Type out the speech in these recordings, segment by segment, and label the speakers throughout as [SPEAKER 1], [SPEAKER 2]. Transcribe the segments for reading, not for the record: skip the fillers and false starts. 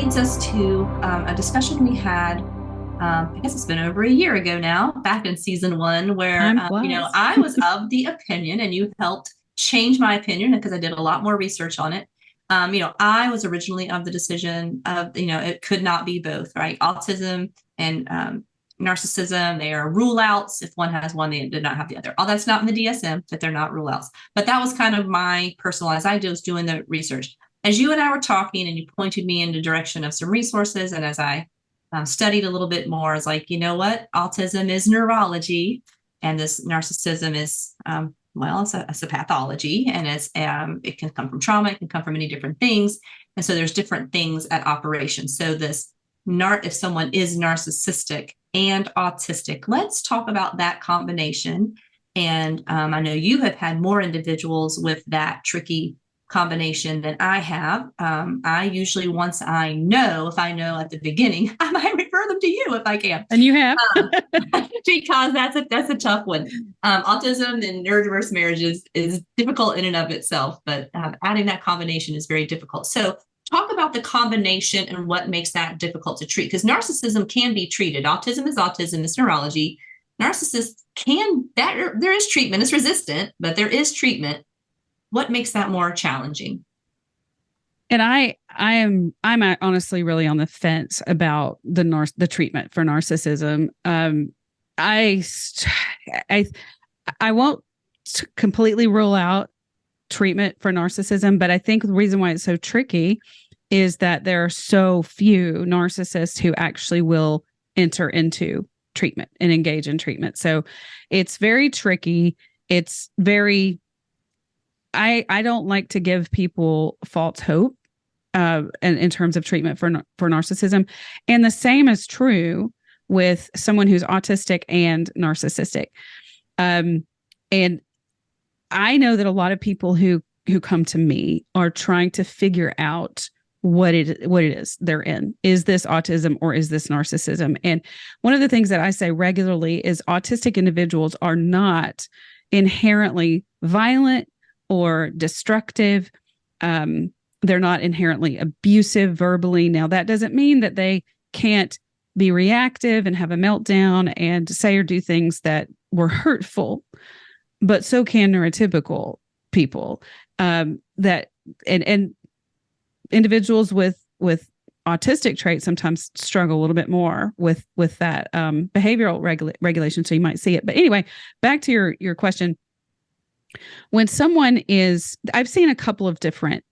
[SPEAKER 1] leads us to a discussion we had, I guess it's been over a year ago now, back in season one, where,
[SPEAKER 2] Time flies.
[SPEAKER 1] I was of the opinion, and you helped change my opinion because I did a lot more research on it. I was originally of the decision of, it could not be both, right? Autism and narcissism, they are rule outs. If one has one, they did not have the other. Oh, that's not in the DSM, but they're not rule outs. But that was kind of my personalized. I was doing the research. As you and I were talking, and you pointed me in the direction of some resources, and as I studied a little bit more, I was like, you know what? Autism is neurology, and this narcissism is, well, it's a pathology, and it can come from trauma, it can come from many different things, and so there's different things at operation. So if someone is narcissistic and autistic, let's talk about that combination. And I know you have had more individuals with that tricky combination than I have. I usually, once if I know at the beginning, I might refer them to you if I can.
[SPEAKER 2] And you have.
[SPEAKER 1] Because that's a tough one. Autism and neurodiverse marriages is difficult in and of itself, but adding that combination is very difficult. So talk about the combination and what makes that difficult to treat, because narcissism can be treated. Autism is autism, it's neurology. Narcissist there is treatment. It's resistant, but there is treatment. What makes that more challenging?
[SPEAKER 2] And I'm honestly really on the fence about the treatment for narcissism. I won't completely rule out treatment for narcissism, but I think the reason why it's so tricky is that there are so few narcissists who actually will enter into treatment and engage in treatment. So it's very tricky. It's very I don't like to give people false hope in terms of treatment for narcissism. And the same is true with someone who's autistic and narcissistic. And I know that a lot of people who come to me are trying to figure out what it is they're in. Is this autism or is this narcissism? And one of the things that I say regularly is autistic individuals are not inherently violent or destructive. They're not inherently abusive verbally. Now, that doesn't mean that they can't be reactive and have a meltdown and say or do things that were hurtful, but so can neurotypical people. That and individuals with autistic traits sometimes struggle a little bit more with that behavioral regulation. So you might see it. But anyway, back to your question. When someone I've seen a couple of different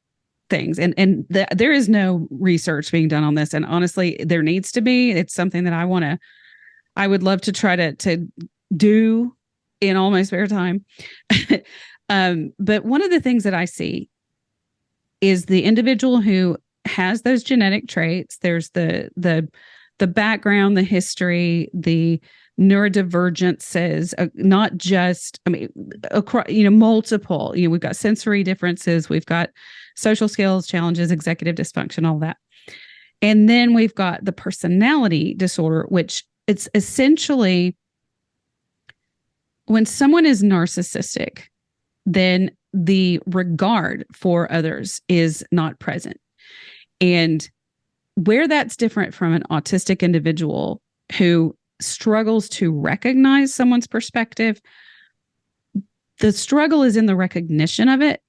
[SPEAKER 2] things, and there is no research being done on this. And honestly, there needs to be. It's something that I would love to try to do in all my spare time. But one of the things that I see is the individual who has those genetic traits. There's the background, the history, the neurodivergences, not just, across, multiple, we've got sensory differences, we've got social skills challenges, executive dysfunction, all that. And then we've got the personality disorder, which it's essentially when someone is narcissistic, then the regard for others is not present. And where that's different from an autistic individual who struggles to recognize someone's perspective, the struggle is in the recognition of it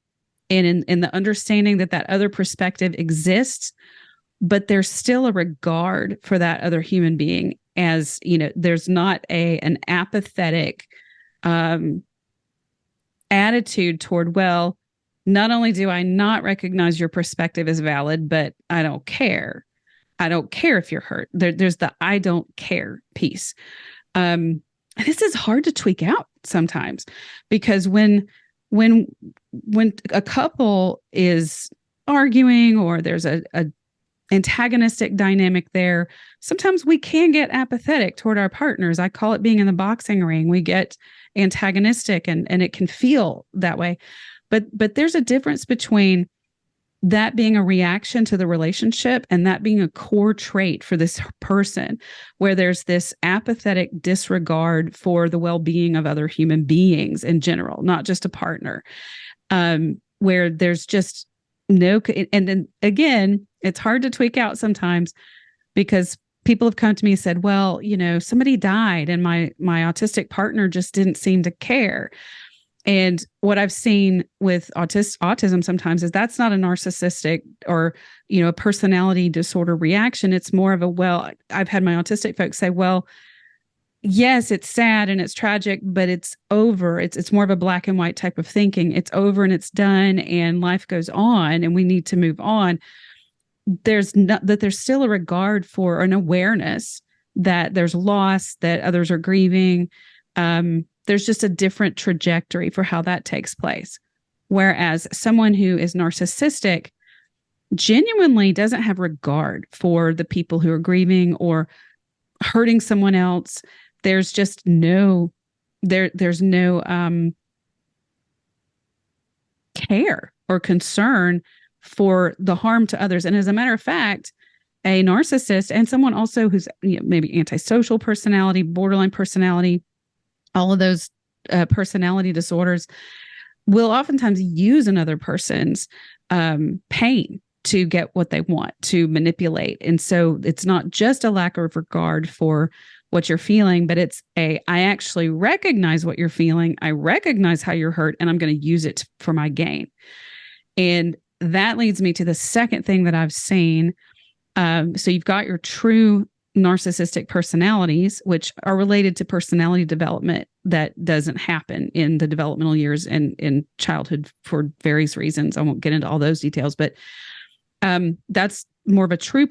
[SPEAKER 2] and in the understanding that other perspective exists, but there's still a regard for that other human being. As there's not an apathetic attitude toward, well, not only do I not recognize your perspective as valid, but I don't care. I don't care if you're hurt. There's the I don't care piece. This is hard to tweak out sometimes, because when a couple is arguing or there's a antagonistic dynamic there, sometimes we can get apathetic toward our partners. I call it being in the boxing ring. We get antagonistic and it can feel that way. But there's a difference between that being a reaction to the relationship and that being a core trait for this person, where there's this apathetic disregard for the well-being of other human beings in general, not just a partner, where there's just no, and then again, It's hard to tweak out sometimes because people have come to me and said, well, somebody died and my autistic partner just didn't seem to care. And what I've seen with autism sometimes is that's not a narcissistic or, a personality disorder reaction. It's more of I've had my autistic folks say, well, yes, it's sad and it's tragic, but it's over. It's more of a black and white type of thinking. It's over and it's done and life goes on and we need to move on. There's still a regard for an awareness that there's loss, that others are grieving. There's just a different trajectory for how that takes place. Whereas someone who is narcissistic genuinely doesn't have regard for the people who are grieving or hurting someone else. There's just there's no care or concern for the harm to others. And as a matter of fact, a narcissist and someone also who's maybe antisocial personality, borderline personality, all of those personality disorders will oftentimes use another person's pain to get what they want, to manipulate. And so it's not just a lack of regard for what you're feeling, but I actually recognize what you're feeling. I recognize how you're hurt, and I'm going to use it for my gain. And that leads me to the second thing that I've seen. So you've got your true narcissistic personalities, which are related to personality development that doesn't happen in the developmental years and in childhood for various reasons. I won't get into all those details, but that's more of a true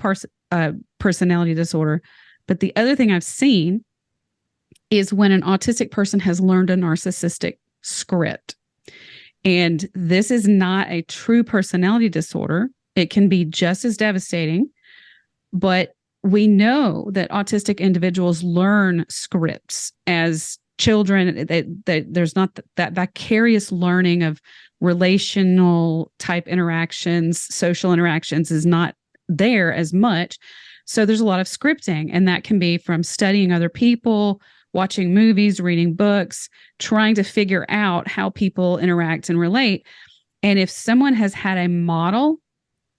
[SPEAKER 2] personality disorder. But the other thing I've seen is when an autistic person has learned a narcissistic script. And this is not a true personality disorder. It can be just as devastating, but we know that autistic individuals learn scripts as children. There's not that vicarious learning of relational type interactions, social interactions is not there as much. So there's a lot of scripting, and that can be from studying other people, watching movies, reading books, trying to figure out how people interact and relate. And if someone has had a model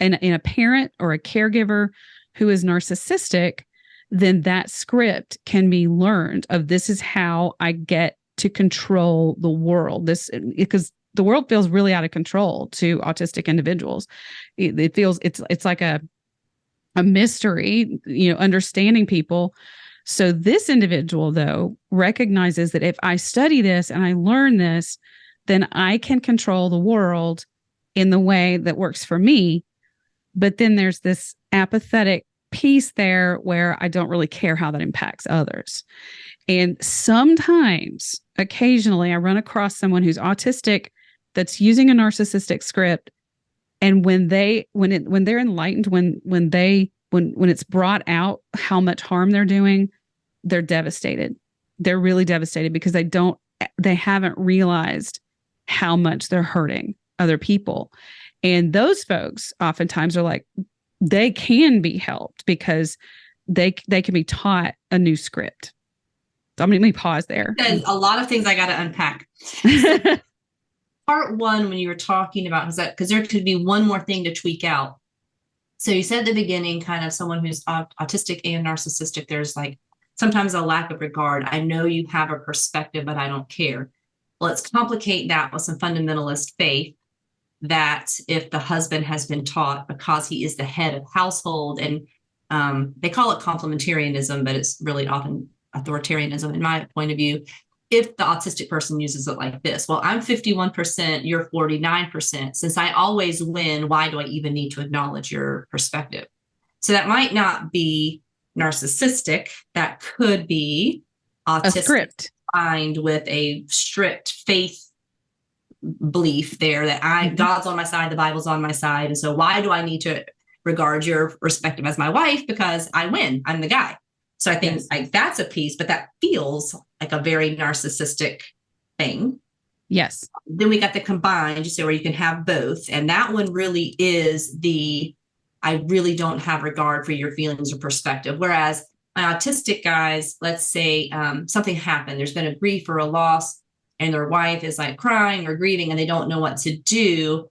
[SPEAKER 2] in a parent or a caregiver who is narcissistic, then that script can be learned of this is how I get to control the world. Because the world feels really out of control to autistic individuals. It feels it's like a mystery, understanding people. So this individual, though, recognizes that if I study this and I learn this, then I can control the world in the way that works for me. But then there's this apathetic piece there where I don't really care how that impacts others. And sometimes, occasionally, I run across someone who's autistic that's using a narcissistic script. And when they're enlightened, when it's brought out how much harm they're doing, they're devastated. They're really devastated because they haven't realized how much they're hurting other people. And those folks oftentimes are like, they can be helped because they can be taught a new script. So let me pause there.
[SPEAKER 1] There's a lot of things I got to unpack. Part one, when you were talking about, because there could be one more thing to tweak out. So you said at the beginning, kind of someone who's autistic and narcissistic, there's like sometimes a lack of regard. I know you have a perspective, but I don't care. Let's complicate that with some fundamentalist faith that if the husband has been taught because he is the head of household, and they call it complementarianism, but it's really often authoritarianism in my point of view. If the autistic person uses it like this, well, I'm 51%, you're 49%. Since I always win, why do I even need to acknowledge your perspective? So that might not be narcissistic. That could be autistic, a script combined with a strict faith belief there that God's on my side, the Bible's on my side. And so why do I need to regard your perspective as my wife? Because I win, I'm the guy. So I think like that's a piece, but that feels like a very narcissistic thing.
[SPEAKER 2] Yes.
[SPEAKER 1] Then we got the combined, you say, where you can have both. And that one really is I really don't have regard for your feelings or perspective. Whereas my autistic guys, let's say something happened, there's been a grief or a loss, and their wife is like crying or grieving and they don't know what to do.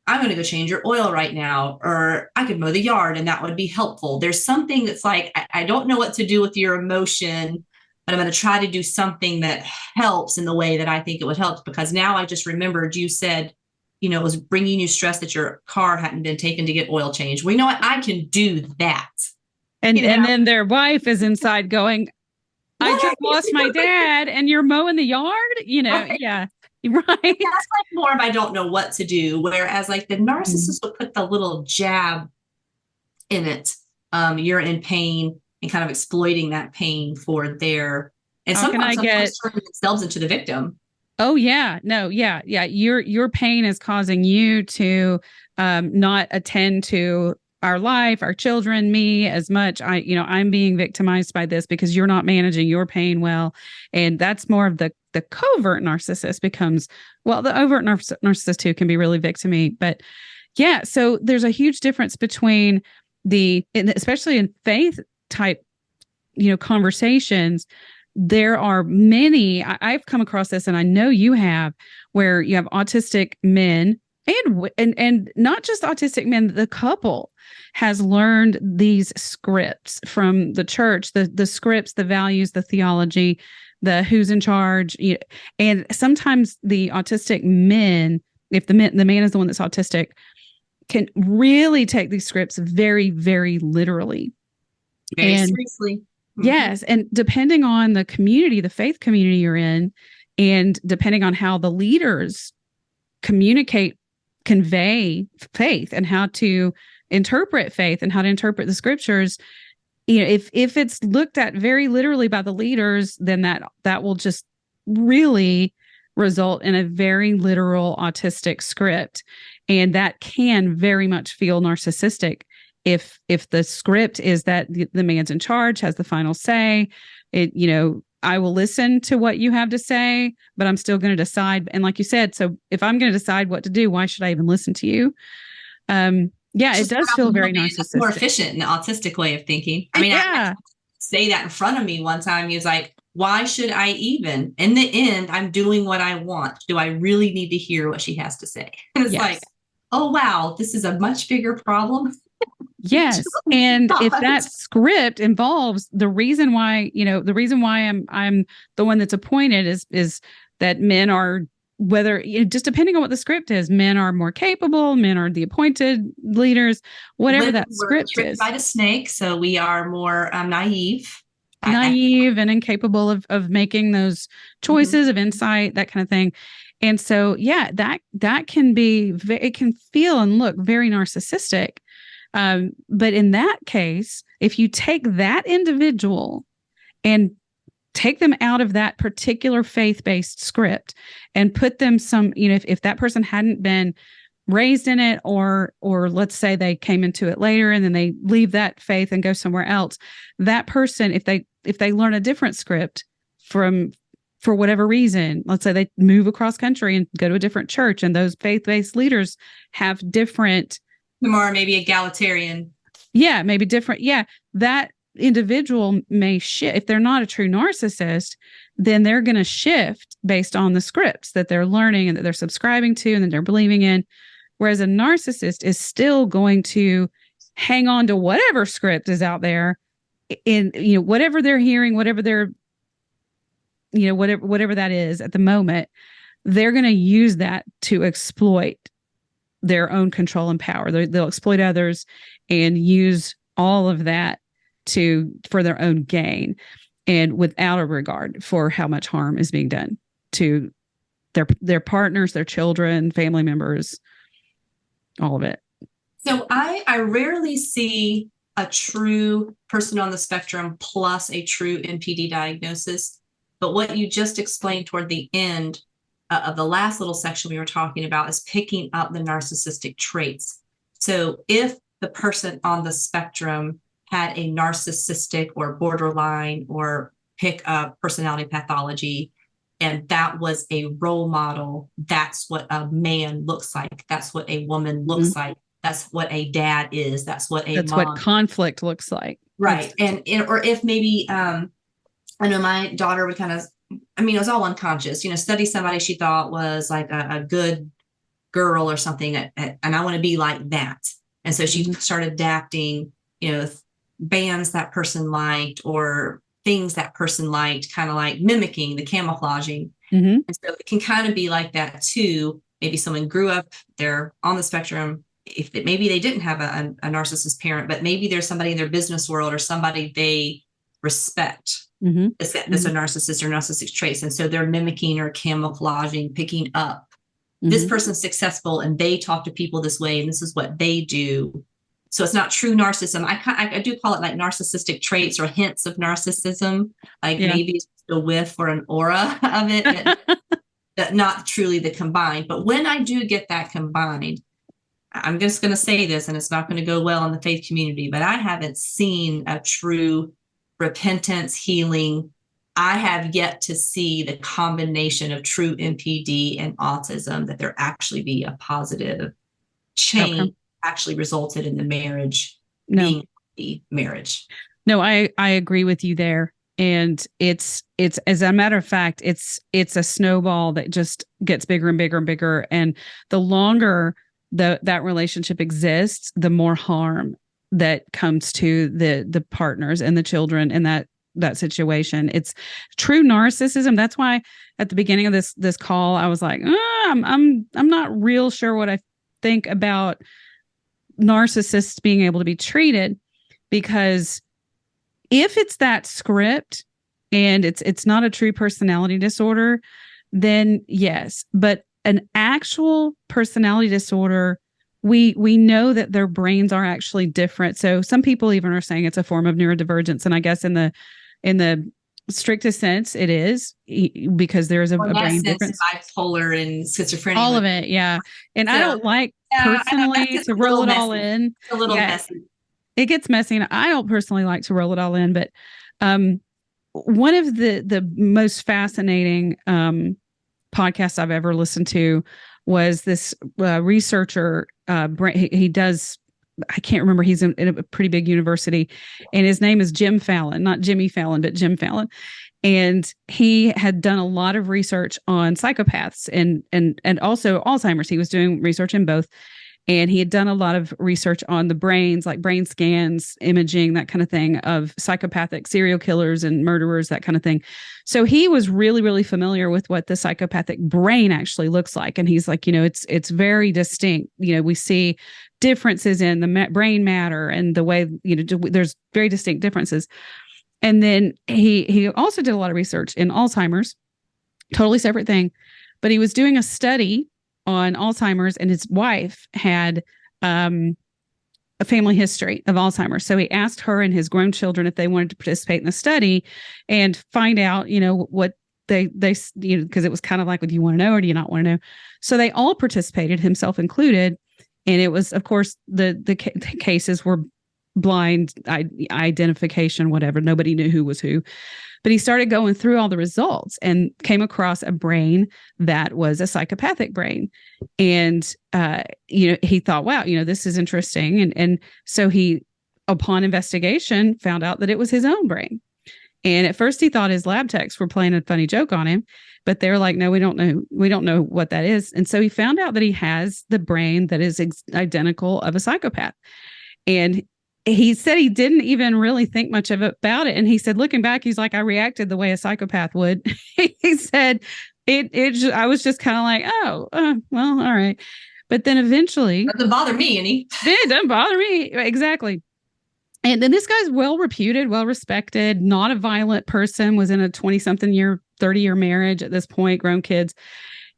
[SPEAKER 1] I'm going to go change your oil right now, or I could mow the yard and that would be helpful. There's something that's like, I don't know what to do with your emotion, but I'm going to try to do something that helps in the way that I think it would help. Because now I just remembered you said, it was bringing you stress that your car hadn't been taken to get oil changed. Well, you know what? I can do that.
[SPEAKER 2] And then their wife is inside going, I just lost my dad and you're mowing the yard,
[SPEAKER 1] Right.
[SPEAKER 2] yeah. Right.
[SPEAKER 1] That's like more of I don't know what to do. Whereas like the narcissist will put the little jab in it. You're in pain and kind of exploiting that pain for their, and
[SPEAKER 2] How can I get
[SPEAKER 1] turning themselves into the victim.
[SPEAKER 2] Oh yeah, no, yeah. Your pain is causing you to not attend to our life, our children, me as much. I'm being victimized by this because you're not managing your pain well, and that's more of the covert narcissist becomes. Well, the overt narcissist too can be really victimy, but yeah. So there's a huge difference between especially in faith type, conversations. There are many, I've come across this, and I know you have, where you have autistic men and not just autistic men, the couple has learned these scripts from the church, the scripts, the values, the theology, the who's in charge. And sometimes the autistic men, if the man is the one that's autistic, can really take these scripts very, very literally.
[SPEAKER 1] Very seriously.
[SPEAKER 2] Yes. And depending on the community, the faith community you're in, and depending on how the leaders convey faith and how to interpret faith and how to interpret the scriptures, if it's looked at very literally by the leaders, then that will just really result in a very literal autistic script. And that can very much feel narcissistic. If the script is that the man's in charge, has the final say, I will listen to what you have to say, but I'm still going to decide. And like you said, so if I'm going to decide what to do, why should I even listen to you? It does feel very narcissistic.
[SPEAKER 1] More efficient in the autistic way of thinking. I mean, I say that in front of me one time. He was like, why should I even? In the end, I'm doing what I want. Do I really need to hear what she has to say? And it's like, oh, wow, this is a much bigger problem.
[SPEAKER 2] Yes. And if that script involves the reason why I'm the one that's appointed is that men are, whether just depending on what the script is, men are more capable, men are the appointed leaders, whatever that script is.
[SPEAKER 1] By the snake. So we are more naive
[SPEAKER 2] and incapable of making those choices of insight, that kind of thing. And so, yeah, that can be, it can feel and look very narcissistic. But in that case, if you take that individual and take them out of that particular faith-based script and put them if that person hadn't been raised in it, or let's say they came into it later and then they leave that faith and go somewhere else, that person, if they learn a different script for whatever reason, let's say they move across country and go to a different church, and those faith-based leaders have different,
[SPEAKER 1] more maybe egalitarian.
[SPEAKER 2] Yeah, maybe different. Yeah, that individual may shift. If they're not a true narcissist, then they're going to shift based on the scripts that they're learning and that they're subscribing to and that they're believing in. Whereas a narcissist is still going to hang on to whatever script is out there, in whatever they're hearing, whatever they're whatever that is at the moment, they're going to use that to exploit their own control and power. They'll exploit others and use all of that for their own gain, and without a regard for how much harm is being done to their partners, their children, family members, all of it.
[SPEAKER 1] So I rarely see a true person on the spectrum plus a true NPD diagnosis. But what you just explained toward the end of the last little section we were talking about is picking up the narcissistic traits. So if the person on the spectrum had a narcissistic or borderline or pick up personality pathology, and that was a role model, that's what a man looks like. That's what a woman looks like. That's what a dad is. That's what
[SPEAKER 2] what conflict looks like.
[SPEAKER 1] Right. Or if maybe, I know my daughter would kind of, it was all unconscious, study somebody she thought was like a good girl or something, and I want to be like that. And so she started adapting, bands that person liked or things that person liked, kind of like mimicking, the camouflaging.
[SPEAKER 2] Mm-hmm.
[SPEAKER 1] And so it can kind of be like that too. Maybe someone grew up, they're on the spectrum. Maybe they didn't have a narcissist parent, but maybe there's somebody in their business world or somebody they respect
[SPEAKER 2] Mm-hmm.
[SPEAKER 1] that's a narcissist or narcissistic traits. And so they're mimicking or camouflaging, picking up this
[SPEAKER 2] Mm-hmm.
[SPEAKER 1] person's successful and they talk to people this way and this is what they do. So it's not true narcissism. I do call it like narcissistic traits or hints of narcissism. Like maybe it's a whiff or an aura of it, but not truly the combined. But when I do get that combined, I'm just going to say this, and it's not going to go well in the faith community, but I haven't seen a true repentance, healing. I have yet to see the combination of true NPD and autism, that there actually be a positive change actually resulted in the marriage being the marriage.
[SPEAKER 2] No, I agree with you there. And it's as a matter of fact, it's a snowball that just gets bigger and bigger and bigger. And the longer that relationship exists, the more harm that comes to the partners and the children in that situation. It's true narcissism. That's why at the beginning of this call, I was like, I'm not real sure what I think about narcissists being able to be treated, because if it's that script and it's not a true personality disorder, then yes. But an actual personality disorder, we know that their brains are actually different. So some people even are saying it's a form of neurodivergence, and I guess in the strictest sense, it is, because there is a brain difference.
[SPEAKER 1] Bipolar and schizophrenia,
[SPEAKER 2] all of it, yeah. And so, I don't like personally to roll it all in.
[SPEAKER 1] It's a little messy.
[SPEAKER 2] It gets messy, and I don't personally like to roll it all in. But one of the most fascinating podcasts I've ever listened to was this researcher. He does. I can't remember. He's in a pretty big university, and his name is Jim Fallon, not Jimmy Fallon, but Jim Fallon. And he had done a lot of research on psychopaths and also Alzheimer's. He was doing research in both. And he had done a lot of research on the brains, like brain scans, imaging, that kind of thing, of psychopathic serial killers and murderers, that kind of thing. So he was really, really familiar with what the psychopathic brain actually looks like. And he's like, it's very distinct. We see differences in the brain matter and the way, there's very distinct differences. And then he also did a lot of research in Alzheimer's, totally separate thing. But he was doing a study on Alzheimer's, and his wife had a family history of Alzheimer's. So he asked her and his grown children if they wanted to participate in the study and find out, what they because it was kind of like, do you want to know or do you not want to know? So they all participated, himself included. And it was, of course, the cases were blind identification, whatever. Nobody knew who was who. But he started going through all the results and came across a brain that was a psychopathic brain. And, he thought, wow, this is interesting. And so he, upon investigation, found out that it was his own brain. And at first he thought his lab techs were playing a funny joke on him, but they're like, no, we don't know. We don't know what that is. And so he found out that he has the brain that is identical of a psychopath. And he said he didn't even really think much about it. And he said, looking back, he's like, I reacted the way a psychopath would. He said, I was just kind of like, well, all right. But then eventually.
[SPEAKER 1] It doesn't bother me any.
[SPEAKER 2] It doesn't bother me. Exactly. And then this guy's well reputed, well respected, not a violent person, was in a 30-year marriage at this point, grown kids.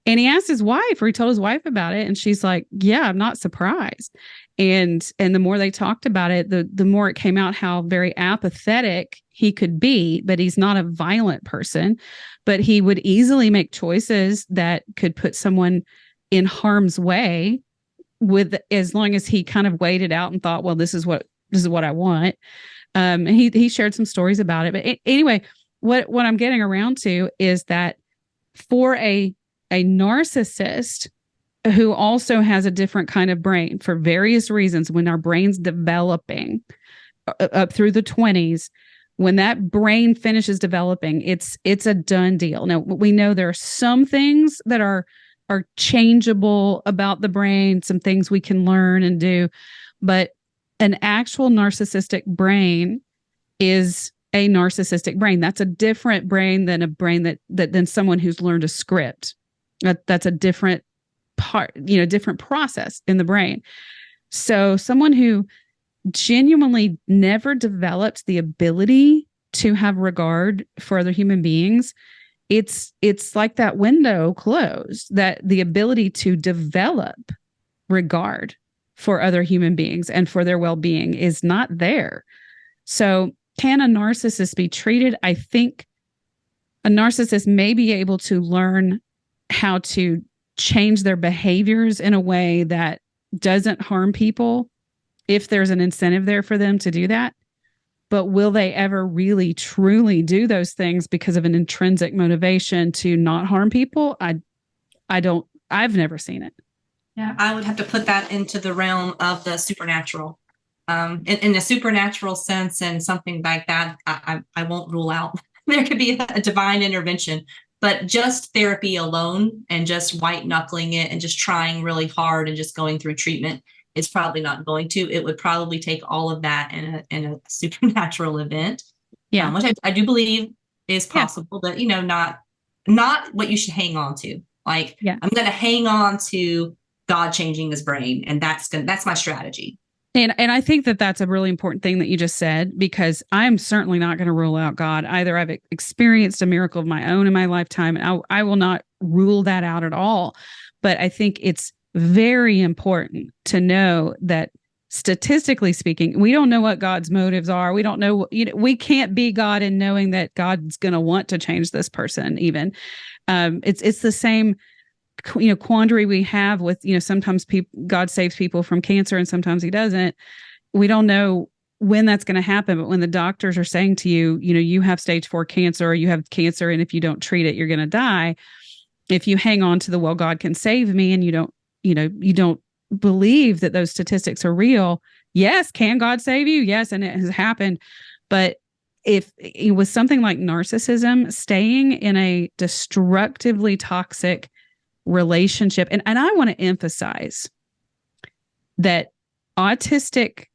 [SPEAKER 2] And he asked his wife, or he told his wife about it. And she's like, yeah, I'm not surprised. And the more they talked about it, the more it came out how very apathetic he could be, but he's not a violent person, but he would easily make choices that could put someone in harm's way, as long as he kind of weighed it out and thought, well, this is what I want. And he shared some stories about it. But anyway, what I'm getting around to is that for a narcissist who also has a different kind of brain for various reasons, when our brain's developing up through the 20s, when that brain finishes developing, it's a done deal. Now, we know there are some things that are are changeable about the brain, some things we can learn and do. But an actual narcissistic brain is a narcissistic brain. That's a different brain than a brain that than someone who's learned a script. That's a different part, different process in the brain. So someone who genuinely never developed the ability to have regard for other human beings, it's like that window closed, that the ability to develop regard for other human beings and for their well-being is not there. So can a narcissist be treated? I think a narcissist may be able to learn how to change their behaviors in a way that doesn't harm people if there's an incentive there for them to do that. But will they ever really, truly do those things because of an intrinsic motivation to not harm people? I've never seen it.
[SPEAKER 1] Yeah, I would have to put that into the realm of the supernatural. In a supernatural sense and something like that, I won't rule out there could be a divine intervention, but just therapy alone and just white knuckling it and just trying really hard and just going through treatment is probably not going to. It would probably take all of that in a supernatural event, which I do believe is possible, but not what you should hang on to. Like, I'm going to hang on to God changing his brain, and that's my strategy.
[SPEAKER 2] And I think that that's a really important thing that you just said, because I'm certainly not going to rule out God either. I've experienced a miracle of my own in my lifetime, and I will not rule that out at all. But I think it's very important to know that statistically speaking, we don't know what God's motives are. We don't know, we can't be God in knowing that God's going to want to change this person even. It's the same quandary we have with, sometimes God saves people from cancer and sometimes he doesn't. We don't know when that's going to happen, but when the doctors are saying to you, you have stage 4 cancer, or you have cancer, and if you don't treat it, you're going to die. If you hang on to the, well, God can save me, and you don't believe that those statistics are real. Yes. Can God save you? Yes. And it has happened. But if it was something like narcissism, staying in a destructively toxic relationship. And I want to emphasize that autistic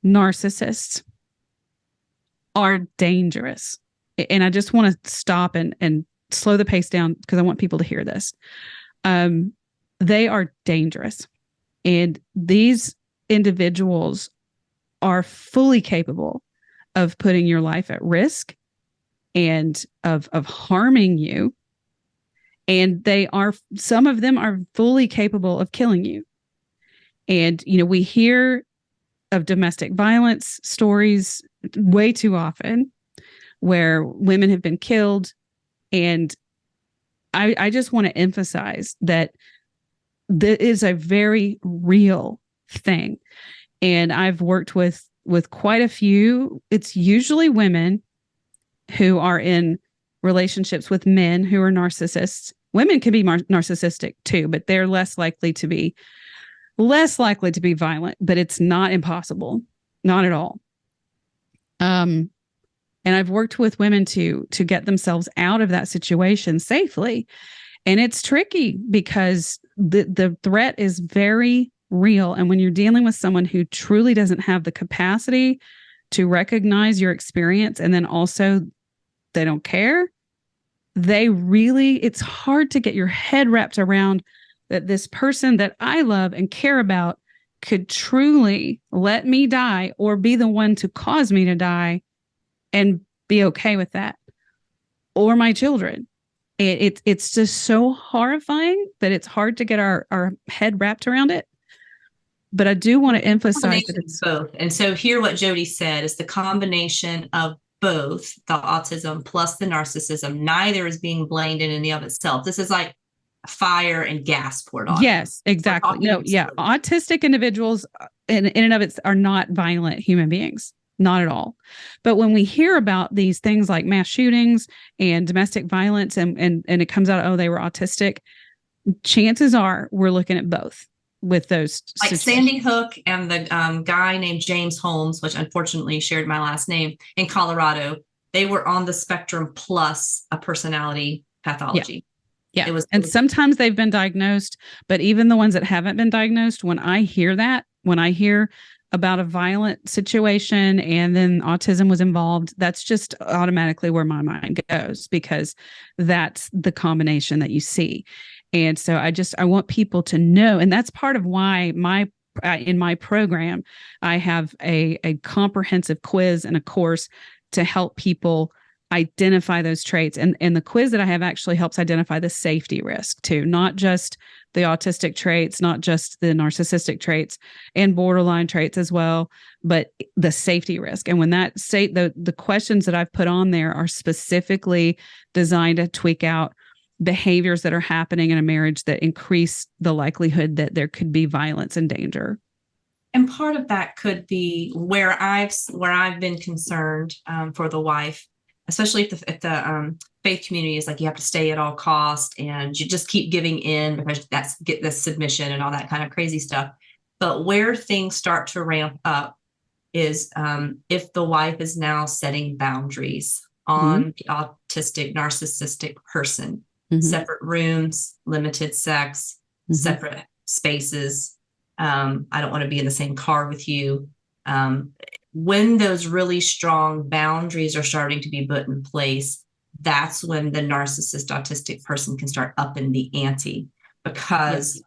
[SPEAKER 2] narcissists are dangerous. And I just want to stop and slow the pace down because I want people to hear this. They are dangerous. And these individuals are fully capable of putting your life at risk and of harming you. And some of them are fully capable of killing you. And, we hear of domestic violence stories way too often where women have been killed. And I just want to emphasize that that is a very real thing. And I've worked with quite a few. It's usually women who are in relationships with men who are narcissists. Women can be narcissistic too, but they're less likely to be violent, but it's not impossible. Not at all. And I've worked with women to get themselves out of that situation safely. And it's tricky because the threat is very real. And when you're dealing with someone who truly doesn't have the capacity to recognize your experience, and then also they don't care, it's hard to get your head wrapped around that this person that I love and care about could truly let me die or be the one to cause me to die and be okay with that, or my children. It's just so horrifying that it's hard to get our head wrapped around it. But I do want to emphasize that it's
[SPEAKER 1] both. And so here what Jodi said is the combination of both the autism plus the narcissism. Neither is being blamed in and of itself. This is like fire and gas poured on.
[SPEAKER 2] Yes, exactly. No, yeah. Autistic individuals in and of it are not violent human beings. Not at all. But when we hear about these things like mass shootings and domestic violence and it comes out, oh, they were autistic, chances are we're looking at both with those.
[SPEAKER 1] Like situations. Sandy Hook and the guy named James Holmes, which unfortunately shared my last name, in Colorado, they were on the spectrum plus a personality pathology.
[SPEAKER 2] Yeah.
[SPEAKER 1] It
[SPEAKER 2] And
[SPEAKER 1] was
[SPEAKER 2] sometimes they've been diagnosed, but even the ones that haven't been diagnosed, when I hear about a violent situation and then autism was involved, that's just automatically where my mind goes, because that's the combination that you see. And so I want people to know, and that's part of why in my program, I have a comprehensive quiz and a course to help people identify those traits. And the quiz that I have actually helps identify the safety risk too, not just the autistic traits, not just the narcissistic traits and borderline traits as well, but the safety risk. And when the questions that I've put on there are specifically designed to tweak out behaviors that are happening in a marriage that increase the likelihood that there could be violence and danger.
[SPEAKER 1] And part of that could be where I've been concerned for the wife, especially if the faith community is like, you have to stay at all cost and you just keep giving in because that's get this submission and all that kind of crazy stuff. But where things start to ramp up is if the wife is now setting boundaries on the autistic, narcissistic person, separate rooms, limited sex, separate spaces. I don't want to be in the same car with you. When those really strong boundaries are starting to be put in place, that's when the narcissist autistic person can start upping the ante, because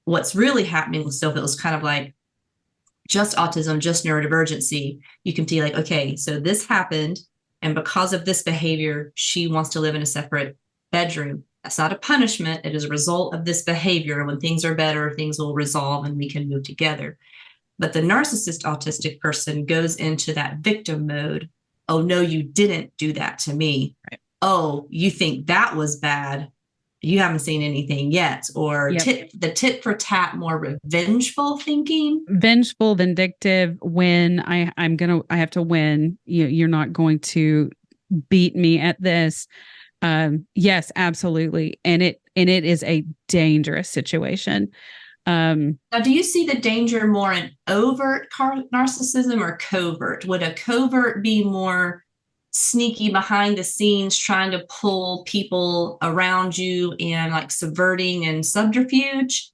[SPEAKER 1] what's really happening with Sophie is kind of like just autism, just neurodivergency. You can see like, okay, so this happened, and because of this behavior, she wants to live in a separate bedroom. That's not a punishment. It is a result of this behavior. When things are better, things will resolve and we can move together. But the narcissist autistic person goes into that victim mode. Oh, no, you didn't do that to me.
[SPEAKER 2] Right.
[SPEAKER 1] Oh, you think that was bad. You haven't seen anything yet. Or the tit for tat, more revengeful thinking.
[SPEAKER 2] Vengeful, vindictive. When I have to win. You're not going to beat me at this. Yes, absolutely. And it is a dangerous situation.
[SPEAKER 1] Now, do you see the danger more in overt narcissism or covert? Would a covert be more sneaky behind the scenes, trying to pull people around you and like subverting and subterfuge?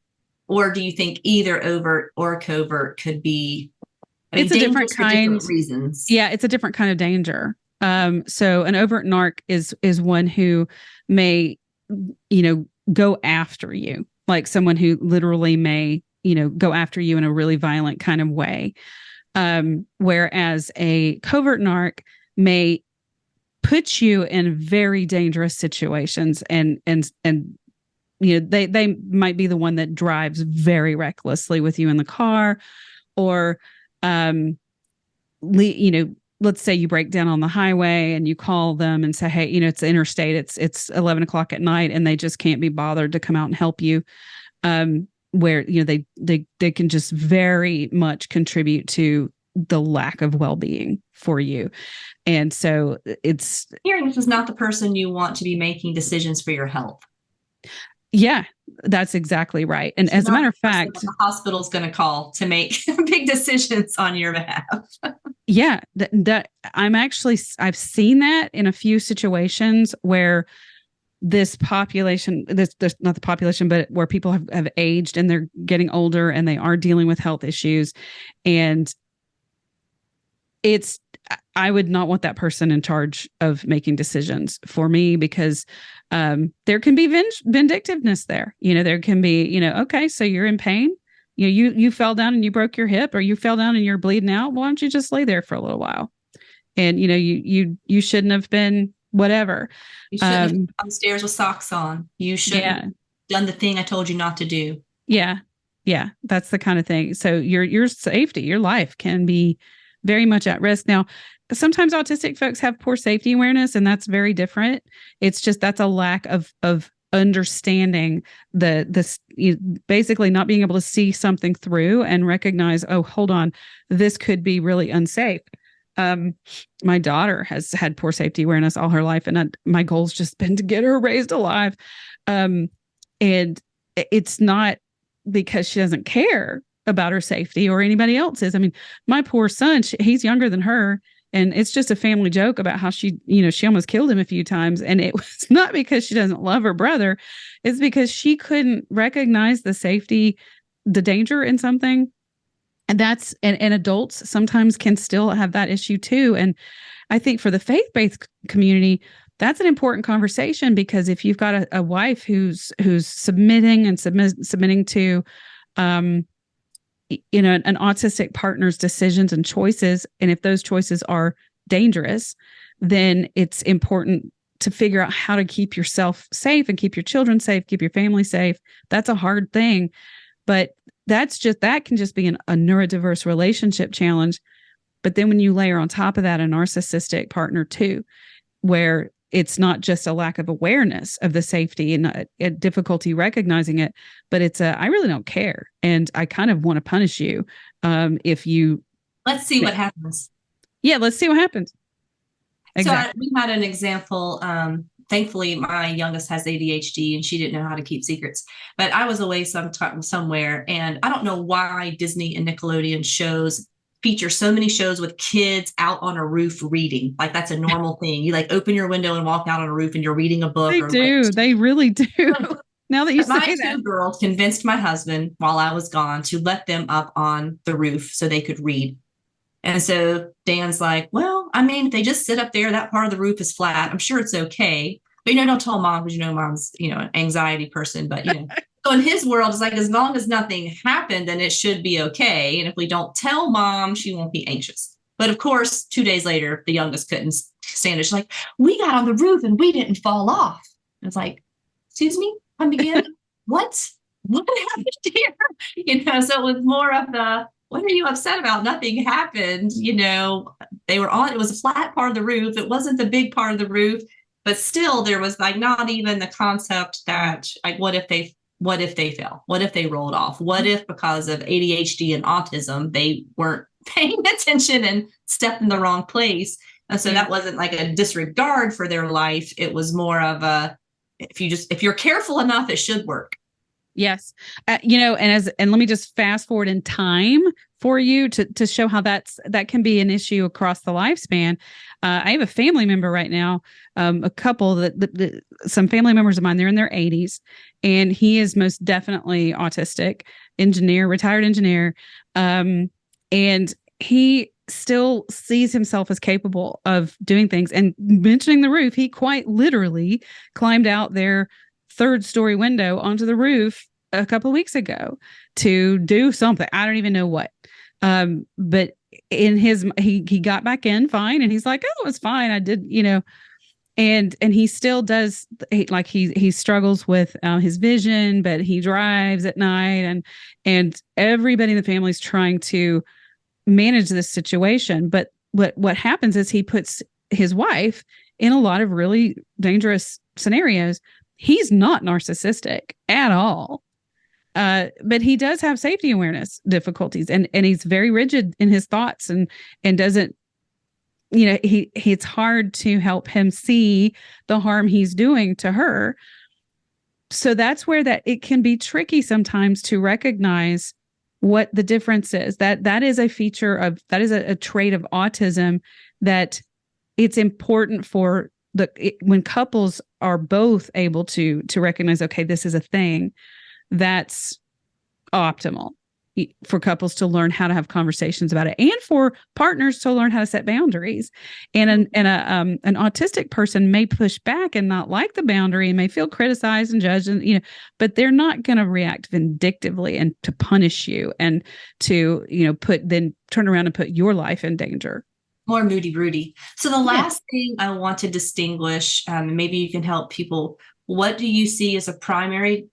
[SPEAKER 1] Or do you think either overt or covert could be,
[SPEAKER 2] it's a different kind
[SPEAKER 1] different reasons?
[SPEAKER 2] Yeah, it's a different kind of danger. So an overt narc is one who may, go after you, like someone who literally may, go after you in a really violent kind of way. Whereas a covert narc may put you in very dangerous situations and they might be the one that drives very recklessly with you in the car, or let's say you break down on the highway and you call them and say, hey, it's interstate, it's 11 o'clock at night, and they just can't be bothered to come out and help you. Where, they can just very much contribute to the lack of well-being for you. And so it's
[SPEAKER 1] hearing this is not the person you want to be making decisions for your health.
[SPEAKER 2] Yeah, that's exactly right. And as a matter of fact,
[SPEAKER 1] the hospital's going to call to make big decisions on your behalf.
[SPEAKER 2] Yeah, I've seen that in a few situations where this population, this not the population, but where people have aged and they're getting older and they are dealing with health issues. And I would not want that person in charge of making decisions for me, because there can be vindictiveness there. There can be, okay, so you're in pain. You fell down and you broke your hip, or you fell down and you're bleeding out. Why don't you just lay there for a little while? And, you shouldn't have been whatever.
[SPEAKER 1] You shouldn't have come downstairs with socks on. You shouldn't have done the thing I told you not to do.
[SPEAKER 2] Yeah. Yeah. That's the kind of thing. So your safety, your life can be very much at risk. Now, sometimes autistic folks have poor safety awareness, and that's very different. It's just, that's a lack of understanding basically not being able to see something through and recognize, oh, hold on, this could be really unsafe. My daughter has had poor safety awareness all her life, and my goal's just been to get her raised alive. And it's not because she doesn't care about her safety or anybody else's. I mean, my poor son, he's younger than her. And it's just a family joke about how she almost killed him a few times. And it was not because she doesn't love her brother. It's because she couldn't recognize the danger in something. And adults sometimes can still have that issue too. And I think for the faith-based community, that's an important conversation, because if you've got a wife who's submitting and submitting to, an autistic partner's decisions and choices, and if those choices are dangerous, then it's important to figure out how to keep yourself safe and keep your children safe, keep your family safe. That's a hard thing, but that can just be a neurodiverse relationship challenge. But then when you layer on top of that a narcissistic partner too, where it's not just a lack of awareness of the safety and a difficulty recognizing it, but it's I really don't care. And I kind of want to punish you. If you.
[SPEAKER 1] Let's see what happens.
[SPEAKER 2] Yeah. Let's see what happens.
[SPEAKER 1] Exactly. So we had an example. Thankfully, my youngest has ADHD and she didn't know how to keep secrets. But I was away somewhere, and I don't know why Disney and Nickelodeon shows feature so many shows with kids out on a roof reading. Like that's a normal thing. You like open your window and walk out on a roof and you're reading a book.
[SPEAKER 2] They really do. Now that you say that.
[SPEAKER 1] My 2 girls convinced my husband while I was gone to let them up on the roof so they could read. And so Dan's like, well, I mean, if they just sit up there, that part of the roof is flat. I'm sure it's okay. But, don't tell mom, because, mom's, an anxiety person. But, so in his world, it's like, as long as nothing happened, then it should be okay. And if we don't tell mom, she won't be anxious. But of course, 2 days later, the youngest couldn't stand it. She's like, we got on the roof and we didn't fall off. And it's like, excuse me, come again? What happened here? So it was more of the, what are you upset about? Nothing happened. They were on, it was a flat part of the roof. It wasn't the big part of the roof, but still there was like not even the concept that like, what if they fell? What if they rolled off? What if because of ADHD and autism, they weren't paying attention and stepped in the wrong place? And so that wasn't like a disregard for their life. It was more of a, if you're careful enough, it should work.
[SPEAKER 2] Yes. And let me just fast forward in time for you to show how that can be an issue across the lifespan. I have a family member right now, a couple some family members of mine, they're in their 80s, and he is most definitely autistic, retired engineer. And he still sees himself as capable of doing things. And mentioning the roof, he quite literally climbed out their 3rd-story window onto the roof a couple of weeks ago to do something. I don't even know what. But in he got back in fine, and he's like, oh, it's fine. I did, and he still does. He struggles with his vision, but he drives at night, and everybody in the family is trying to manage this situation. But what happens is he puts his wife in a lot of really dangerous scenarios. He's not narcissistic at all. But he does have safety awareness difficulties, and he's very rigid in his thoughts and doesn't, it's hard to help him see the harm he's doing to her. So that's where it can be tricky sometimes to recognize what the difference is. That is a feature that is a trait of autism that it's important for when couples are both able to recognize, okay, this is a thing, that's optimal for couples to learn how to have conversations about it, and for partners to learn how to set boundaries. And an autistic person may push back and not like the boundary and may feel criticized and judged, and but they're not going to react vindictively and to punish you and to then turn around and put your life in danger.
[SPEAKER 1] More moody broody. So the last thing I want to distinguish, maybe you can help people. What do you see as a primary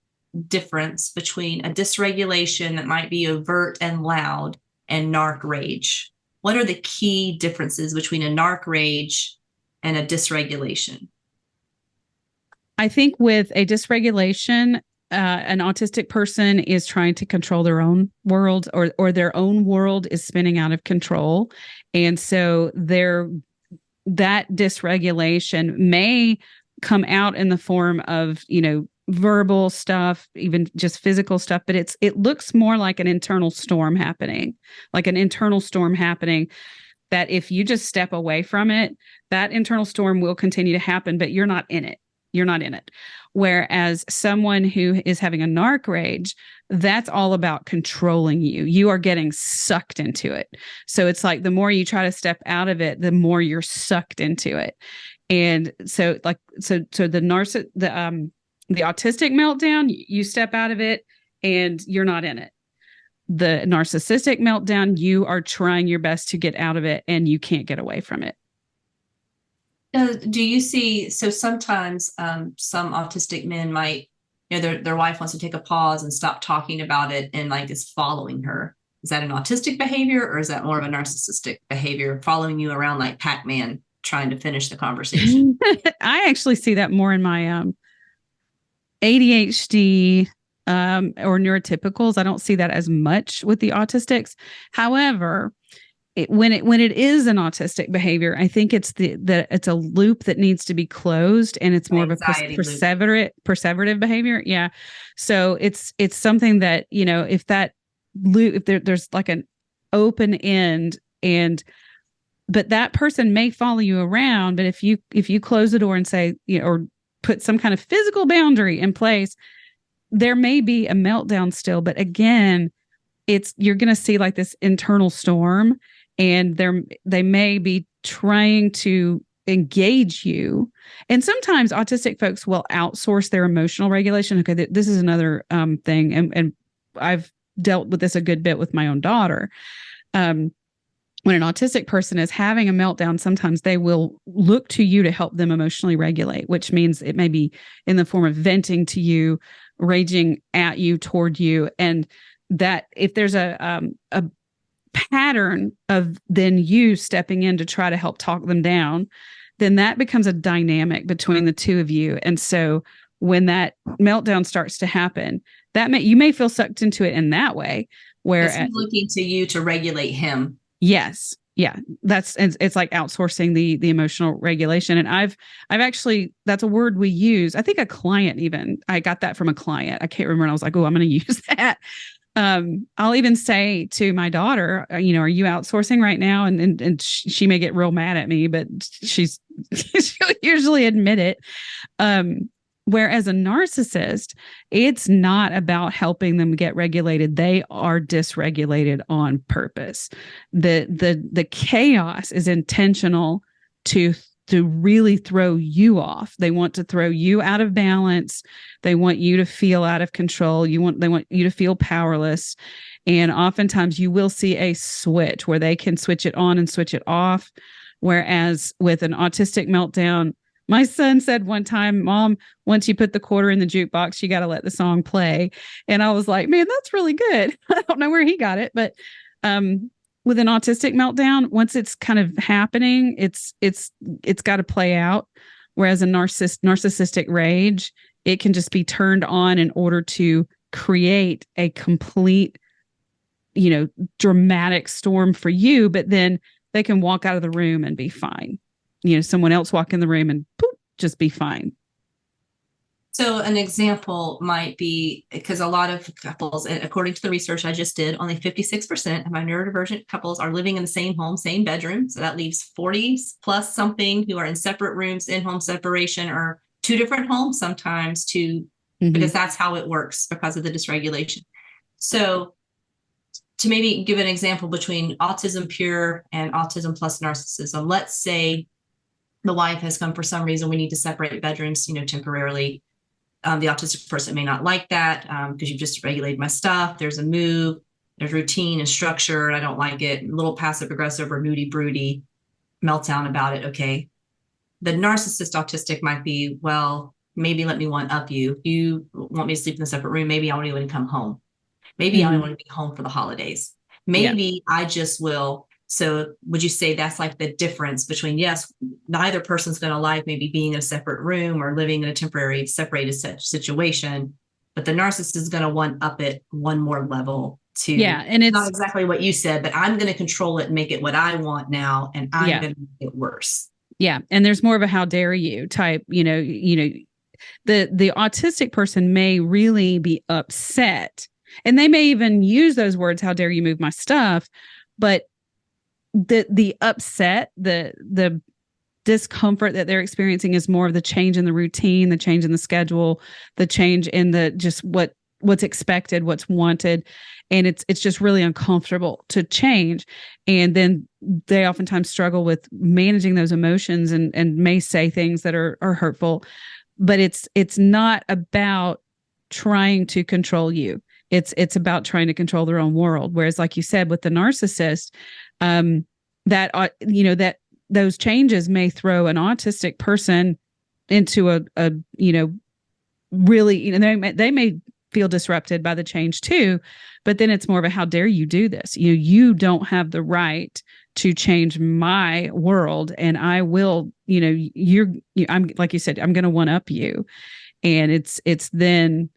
[SPEAKER 1] difference between a dysregulation that might be overt and loud and narc rage? What are the key differences between a narc rage and a dysregulation?
[SPEAKER 2] I think with a dysregulation, an autistic person is trying to control their own world, or their own world is spinning out of control. And so that dysregulation may come out in the form of, verbal stuff, even just physical stuff, but it looks more like an internal storm happening, that if you just step away from it, that internal storm will continue to happen, but you're not in it. You're not in it. Whereas someone who is having a narc rage, that's all about controlling you. You are getting sucked into it. So it's like the more you try to step out of it, the more you're sucked into it. And so the autistic meltdown, you step out of it and you're not in it. The narcissistic meltdown, you are trying your best to get out of it and you can't get away from it.
[SPEAKER 1] Do you see, so sometimes some autistic men might, their wife wants to take a pause and stop talking about it and like is following her. Is that an autistic behavior or is that more of a narcissistic behavior, following you around like Pac-Man trying to finish the conversation?
[SPEAKER 2] I actually see that more in my ADHD or neurotypicals. I don't see that as much with the autistics. However, when it is an autistic behavior, I think it's it's a loop that needs to be closed, and it's more of a perseverative behavior. Yeah. So it's something that, if that loop, if there's like an open end, but that person may follow you around, but if you close the door and say, or put some kind of physical boundary in place, there may be a meltdown still, but again, you're going to see like this internal storm, and they may be trying to engage you. And sometimes autistic folks will outsource their emotional regulation. Okay, this is another thing, and I've dealt with this a good bit with my own daughter. When an autistic person is having a meltdown, sometimes they will look to you to help them emotionally regulate, which means it may be in the form of venting to you, raging at you, toward you. And that if there's a pattern of then you stepping in to try to help talk them down, then that becomes a dynamic between the two of you. And so when that meltdown starts to happen, you may feel sucked into it in that way, where
[SPEAKER 1] he's looking to you to regulate him.
[SPEAKER 2] Yes. Yeah. It's like outsourcing the emotional regulation. And I've actually, that's a word we use. I think a client, even I got that from a client. I can't remember. And I was like, oh, I'm going to use that. I'll even say to my daughter, are you outsourcing right now? And she may get real mad at me, but she'll usually admit it. Whereas a narcissist, it's not about helping them get regulated. They are dysregulated on purpose. The chaos is intentional to really throw you off. They want to throw you out of balance. They want you to feel out of control. They want you to feel powerless. And oftentimes you will see a switch where they can switch it on and switch it off. Whereas with an autistic meltdown, my son said one time, Mom, once you put the quarter in the jukebox, you got to let the song play. And I was like, man, that's really good. I don't know where he got it, but with an autistic meltdown, once it's kind of happening, it's got to play out. Whereas a narcissistic rage, it can just be turned on in order to create a complete, dramatic storm for you. But then they can walk out of the room and be fine. Someone else walk in the room and poof, just be fine.
[SPEAKER 1] So an example might be, because a lot of couples, according to the research I just did, only 56% of my neurodivergent couples are living in the same home, same bedroom. So that leaves 40 plus something who are in separate rooms, in-home separation, or two different homes sometimes because that's how it works because of the dysregulation. So to maybe give an example between autism pure and autism plus narcissism, let's say the wife has come for some reason, we need to separate bedrooms, temporarily. The autistic person may not like that because you've just regulated my stuff. There's a move, there's routine and structure. I don't like it. A little passive aggressive or moody, broody meltdown about it. Okay. The narcissist autistic might be, well, maybe let me one up you. You want me to sleep in a separate room. Maybe I won't even come home. Maybe I only want to be home for the holidays. Maybe I just will. So would you say that's like the difference between, yes, neither person's going to like maybe being in a separate room or living in a temporary separated situation, but the narcissist is going to one up it one more level to, and it's not exactly what you said, but I'm going to control it and make it what I want now. And I'm going to make it worse.
[SPEAKER 2] Yeah. And there's more of a how dare you type, the autistic person may really be upset, and they may even use those words, how dare you move my stuff, but the upset, the discomfort that they're experiencing is more of the change in the routine, the change in the schedule, the change in the just what's expected, what's wanted. And it's just really uncomfortable to change. And then they oftentimes struggle with managing those emotions and may say things that are hurtful. But it's not about trying to control you. It's about trying to control their own world. Whereas, like you said, with the narcissist, that those changes may throw an autistic person into a really, they may feel disrupted by the change too, but then it's more of a, how dare you do this? You don't have the right to change my world. And I will, I'm like you said, I'm going to one up you. And it's then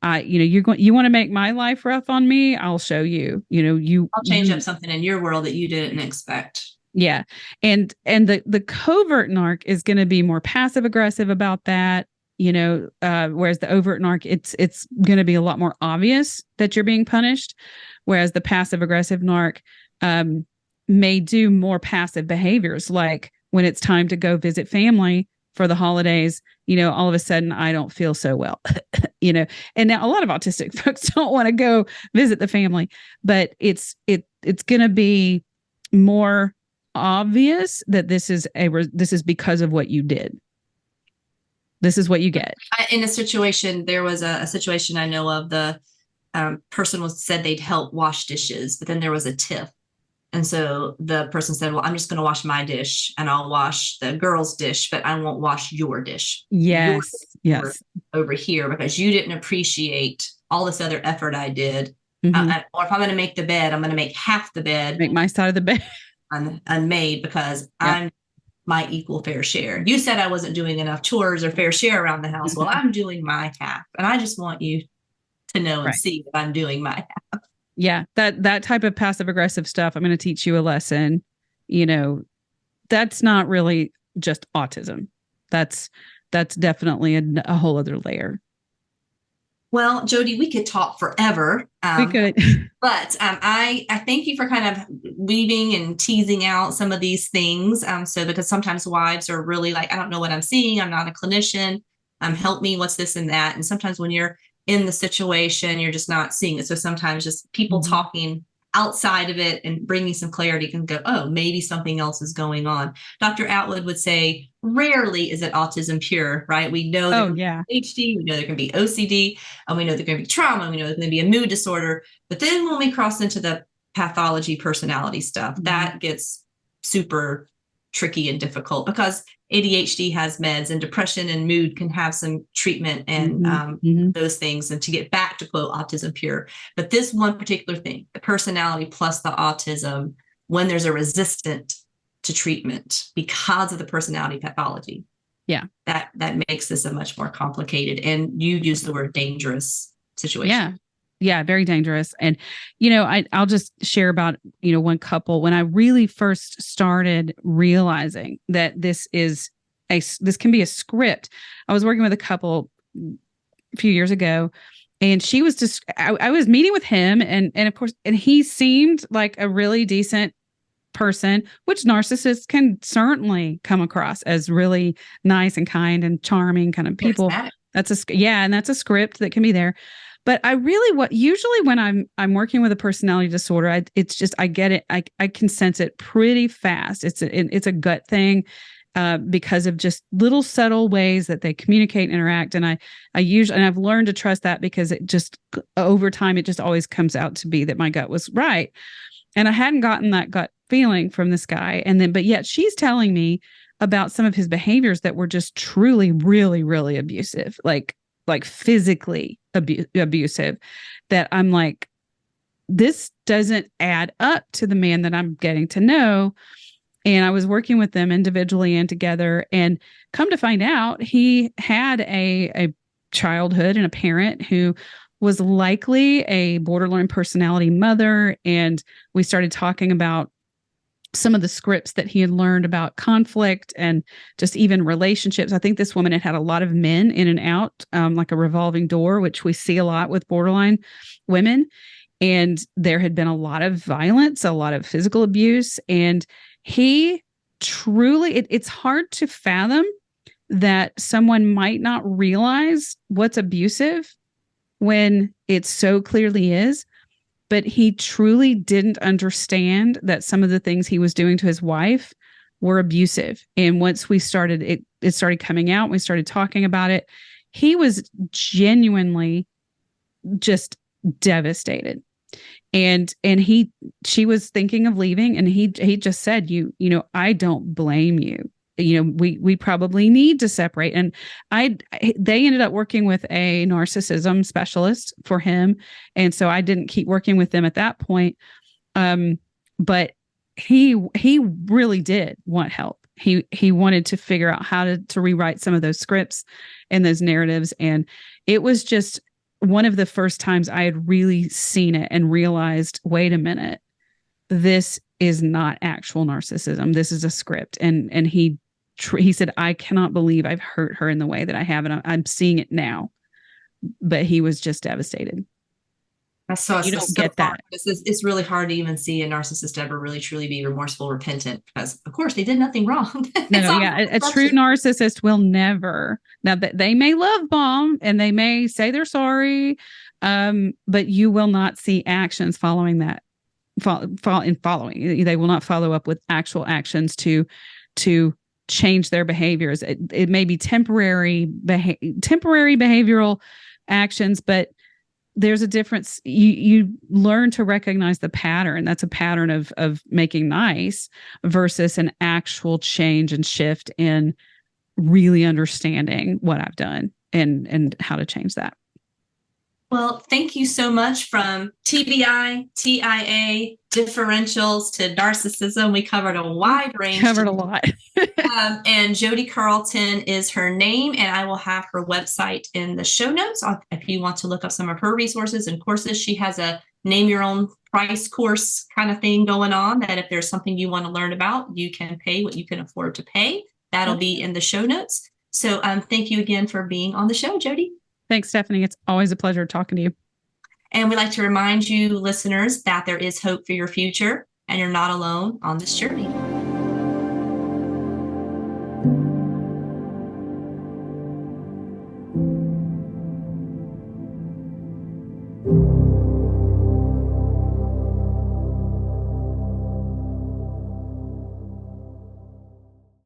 [SPEAKER 2] you want to make my life rough on me. I'll show you,
[SPEAKER 1] I'll change up something in your world that you didn't expect.
[SPEAKER 2] Yeah. And the covert narc is going to be more passive aggressive about that, whereas the overt narc, it's going to be a lot more obvious that you're being punished. Whereas the passive aggressive narc may do more passive behaviors, like when it's time to go visit family for the holidays, all of a sudden I don't feel so well, and now a lot of autistic folks don't want to go visit the family, but it's going to be more obvious that this is because of what you did. This is what you get.
[SPEAKER 1] In a situation, there was a situation I know of. The person said they'd help wash dishes, but then there was a tiff. And so the person said, well, I'm just going to wash my dish and I'll wash the girl's dish, but I won't wash your dish.
[SPEAKER 2] Yes. Yes.
[SPEAKER 1] Over here, because you didn't appreciate all this other effort I did.
[SPEAKER 2] Mm-hmm.
[SPEAKER 1] Or if I'm going to make the bed, I'm going to make half the bed.
[SPEAKER 2] Make my side of the bed
[SPEAKER 1] unmade because I'm my equal fair share. You said I wasn't doing enough chores or fair share around the house. Well, I'm doing my half. And I just want you to know and see that I'm doing my half.
[SPEAKER 2] Yeah, that type of passive aggressive stuff, I'm going to teach you a lesson. That's not really just autism. That's definitely a whole other layer.
[SPEAKER 1] Well, Jodi, we could talk forever.
[SPEAKER 2] We could.
[SPEAKER 1] But I thank you for kind of weaving and teasing out some of these things. So because sometimes wives are really like, I don't know what I'm seeing. I'm not a clinician. Help me. What's this and that? And sometimes when you're in the situation, you're just not seeing it. So sometimes just people talking outside of it and bringing some clarity can go, oh, maybe something else is going on. Dr. Atwood would say, rarely is it autism pure, right? We know there HD, we know there can be OCD, and we know there can be trauma, we know there can be a mood disorder. But then when we cross into the pathology personality stuff, that gets super tricky and difficult because ADHD has meds and depression and mood can have some treatment and those things. And to get back to quote autism pure, but this one particular thing, the personality plus the autism, when there's a resistant to treatment because of the personality pathology, that makes this a much more complicated, and you use the word dangerous situation. Yeah, very dangerous. And, I'll just share about, one couple when I really first started realizing that this can be a script. I was working with a couple a few years ago, and she was just, I was meeting with him and of course, and he seemed like a really decent person, which narcissists can certainly come across as really nice and kind and charming kind of people. That's a script that can be there. But I really, usually when I'm working with a personality disorder, I get it. I can sense it pretty fast. It's a gut thing because of just little subtle ways that they communicate and interact. And I've learned to trust that because it just over time, it just always comes out to be that my gut was right. And I hadn't gotten that gut feeling from this guy. But yet she's telling me about some of his behaviors that were just truly, really, really abusive, like physically abusive, that I'm like, this doesn't add up to the man that I'm getting to know. And I was working with them individually and together, and come to find out he had a childhood and a parent who was likely a borderline personality mother. And we started talking about some of the scripts that he had learned about conflict and just even relationships. I think this woman had a lot of men in and out, like a revolving door, which we see a lot with borderline women.
[SPEAKER 2] And there had been a lot of violence, a lot of physical abuse. And he truly, it's hard to fathom that someone might not realize what's abusive when it so clearly is. But he truly didn't understand that some of the things he was doing to his wife were abusive. And once we started, it started coming out, we started talking about it. He was genuinely just devastated. And she was thinking of leaving, and he just said, I don't blame you. We probably need to separate. And they ended up working with a narcissism specialist for him. And so I didn't keep working with them at that point. But he really did want help. He wanted to figure out how to rewrite some of those scripts and those narratives. And it was just one of the first times I had really seen it and realized, wait a minute, this is not actual narcissism. This is a script. And he said, I cannot believe I've hurt her in the way that I have. And I'm seeing it now. But he was just devastated.
[SPEAKER 1] So
[SPEAKER 2] you don't get that.
[SPEAKER 1] It's really hard to even see a narcissist ever really truly be remorseful, repentant, because of course they did nothing wrong.
[SPEAKER 2] A true narcissist will never. Now that they may love bomb and they may say they're sorry, but you will not see actions following that. Following, they will not follow up with actual actions to change their behaviors. It may be temporary behavioral actions, but there's a difference. You learn to recognize the pattern. That's a pattern of making nice versus an actual change and shift in really understanding what I've done and how to change that.
[SPEAKER 1] Well, thank you so much. From TBI, TIA, differentials to narcissism. We covered a wide range.
[SPEAKER 2] Covered a lot.
[SPEAKER 1] And Jodi Carlton is her name, and I will have her website in the show notes if you want to look up some of her resources and courses. She has a name your own price course kind of thing going on, that if there's something you want to learn about, you can pay what you can afford to pay. That'll be in the show notes. So thank you again for being on the show, Jodi.
[SPEAKER 2] Thanks, Stephanie. It's always a pleasure talking to you.
[SPEAKER 1] And we'd like to remind you, listeners, that there is hope for your future and you're not alone on this journey.